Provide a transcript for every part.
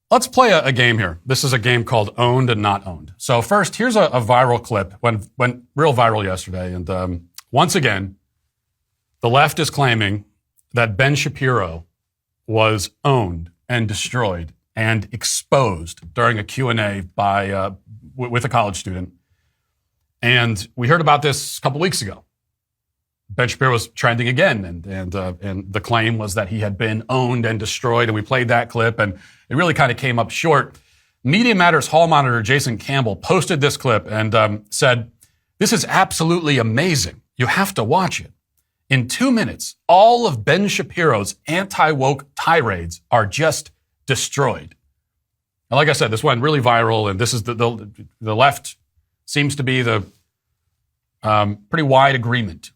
Let's play a game here. This is a game called Owned and Not Owned. So first, here's a viral clip, went real viral yesterday. And once again, the left is claiming that Ben Shapiro was owned and destroyed and exposed during a Q&A with a college student. And we heard about this a couple weeks ago. Ben Shapiro was trending again, and the claim was that he had been owned and destroyed, and we played that clip, and it really kind of came up short. Media Matters hall monitor Jason Campbell posted this clip and said, "This is absolutely amazing. You have to watch it. In 2 minutes, all of Ben Shapiro's anti-woke tirades are just destroyed." And like I said, this went really viral, and this is the left seems to be the pretty wide agreement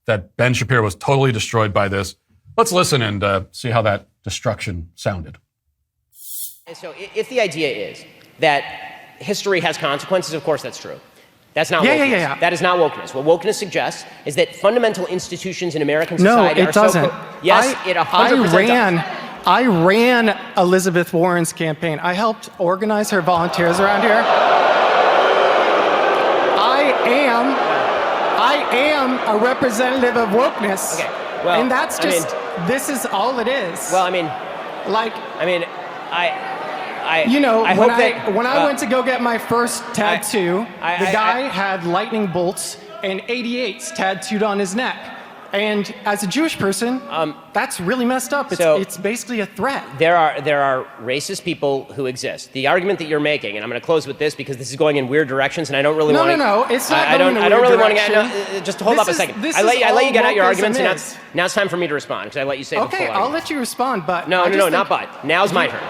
that Ben Shapiro was totally destroyed by this. Let's listen and see how that destruction sounded. And so if the idea is that history has consequences, of course that's true. That's not wokeness. Yeah. That is not wokeness. What wokeness suggests is that fundamental institutions in American society it doesn't. Yes, it 100% does. I ran Elizabeth Warren's campaign. I helped organize her volunteers around here. I am a representative of wokeness. Okay, well, and that's just, this is all it is. Well, when I went to go get my first tattoo, the guy had lightning bolts and 88s tattooed on his neck. And as a Jewish person, that's really messed up. It's basically a threat. There are racist people who exist. The argument that you're making, and I'm going to close with this because this is going in weird directions, and I don't really want to. No, it's not I don't really want to get. Just hold up a second. I let you get out your arguments, and now it's time for me to respond because I let you say the full argument. Okay, I'll let you respond, but no, not but. Now's my turn.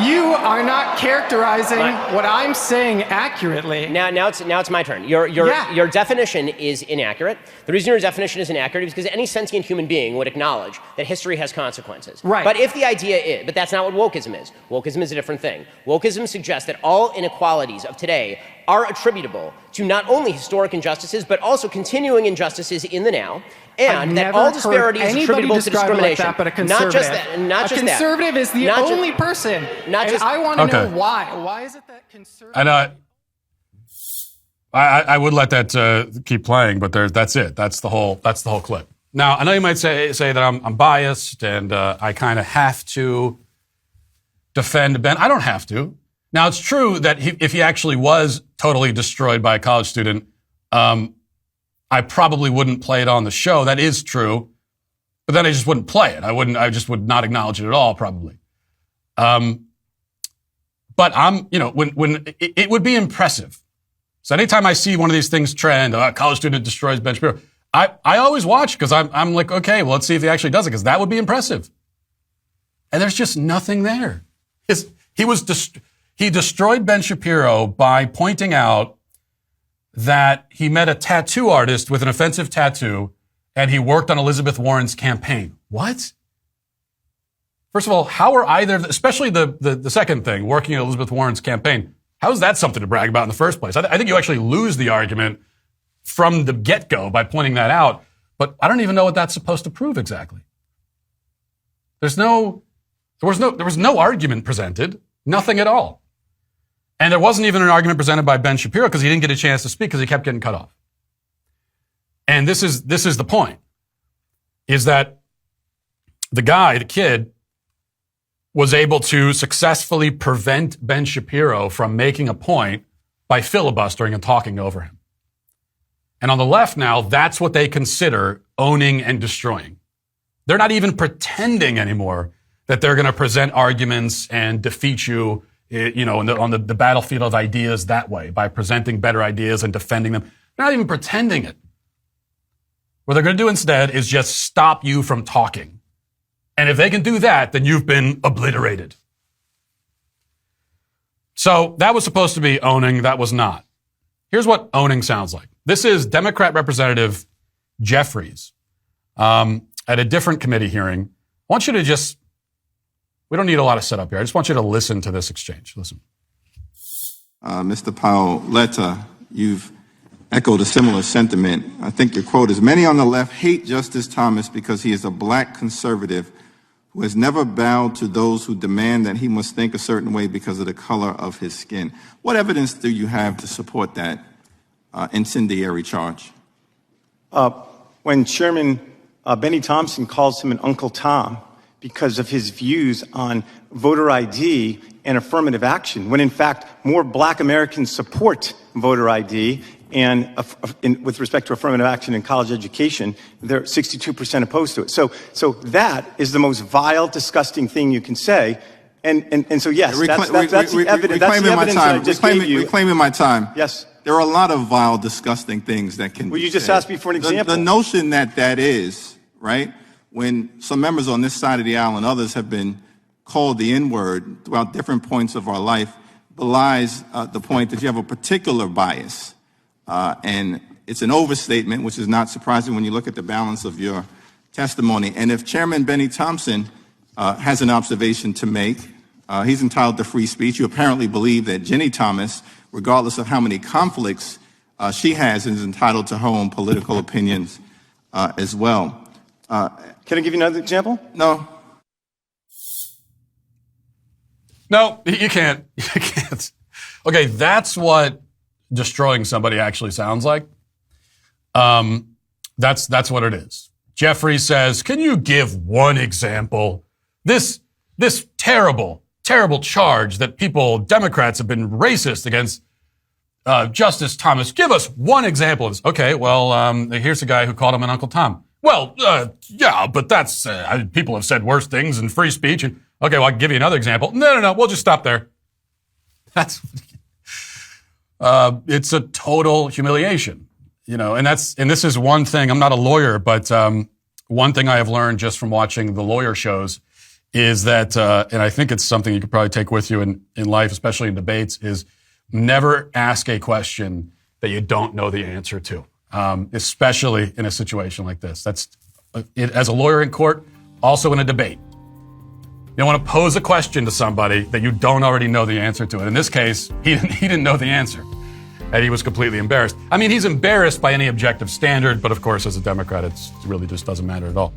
You are not characterizing what I'm saying accurately. Now it's my turn. Your definition is inaccurate. The reason your definition is inaccurate is because any sentient human being would acknowledge that history has consequences. Right. But if the idea is, but that's not what wokeism is. Wokeism is a different thing. Wokeism suggests that all inequalities of today are attributable to not only historic injustices, but also continuing injustices in the now, and that all disparity is attributable to discrimination. Like that, but a conservative. Not just that. A conservative is the only person. I want to know why. Why is it that conservative? I would let that keep playing, but that's it. That's the whole clip. Now, I know you might say that I'm biased and I kind of have to defend Ben. I don't have to. Now, it's true that if he actually was totally destroyed by a college student, I probably wouldn't play it on the show. That is true. But then I just wouldn't play it. I just would not acknowledge it at all, probably. But when it would be impressive. So anytime I see one of these things trend, a college student destroys Ben Shapiro, I always watch because I'm like, okay, well, let's see if he actually does it because that would be impressive. And there's just nothing there. He destroyed Ben Shapiro by pointing out that he met a tattoo artist with an offensive tattoo and he worked on Elizabeth Warren's campaign. What? First of all, how are either, especially the second thing, working on Elizabeth Warren's campaign, how is that something to brag about in the first place? I think you actually lose the argument from the get-go by pointing that out, but I don't even know what that's supposed to prove exactly. There was no argument presented, nothing at all. And there wasn't even an argument presented by Ben Shapiro because he didn't get a chance to speak because he kept getting cut off. And this is the point, is that the kid, was able to successfully prevent Ben Shapiro from making a point by filibustering and talking over him. And on the left now, that's what they consider owning and destroying. They're not even pretending anymore that they're going to present arguments and defeat you on the battlefield of ideas that way, by presenting better ideas and defending them. They're not even pretending it. What they're going to do instead is just stop you from talking. And if they can do that, then you've been obliterated. So that was supposed to be owning. That was not. Here's what owning sounds like. This is Democrat Representative Jeffries at a different committee hearing. I want you to we don't need a lot of setup here. I just want you to listen to this exchange. Listen. Mr. Paoletta, you've echoed a similar sentiment. I think your quote is, "Many on the left hate Justice Thomas because he is a black conservative who has never bowed to those who demand that he must think a certain way because of the color of his skin. What evidence do you have to support that incendiary charge? When Chairman Benny Thompson calls him an Uncle Tom because of his views on voter ID and affirmative action, when in fact more black Americans support voter ID and with respect to affirmative action in college education, they're 62% opposed to it. So that is the most vile, disgusting thing you can say. And so yes, that's the evidence. That's the evidence I just gave you. Reclaiming my time. Yes. There are a lot of vile, disgusting things that can be Well, you just said. asked me for an example. The notion that is, right, when some members on this side of the aisle and others have been called the N-word throughout different points of our life belies the point that you have a particular bias. And it's an overstatement, which is not surprising when you look at the balance of your testimony. And if Chairman Benny Thompson has an observation to make, he's entitled to free speech. You apparently believe that Jenny Thomas, regardless of how many conflicts she has, is entitled to her own political opinions as well. Can I give you another example? No. No, you can't. You can't. Okay, that's what destroying somebody actually sounds like. That's what it is. Jeffries says, "Can you give one example? This terrible charge that Democrats have been racist against Justice Thomas. Give us one example of this." Okay, well, here's a guy who called him an Uncle Tom. Well, yeah, but that's people have said worse things in free speech. And, okay, well, I can give you another example. No, we'll just stop there. That's it's a total humiliation, and this is one thing. I'm not a lawyer, but one thing I have learned just from watching the lawyer shows is that, and I think it's something you could probably take with you in life, especially in debates, is never ask a question that you don't know the answer to, especially in a situation like this. That's as a lawyer in court, also in a debate. You don't want to pose a question to somebody that you don't already know the answer to. And in this case, he didn't know the answer. And he was completely embarrassed. I mean, he's embarrassed by any objective standard, but of course, as a Democrat, it really just doesn't matter at all.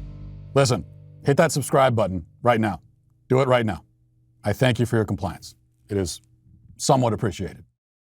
Listen, hit that subscribe button right now. Do it right now. I thank you for your compliance. It is somewhat appreciated.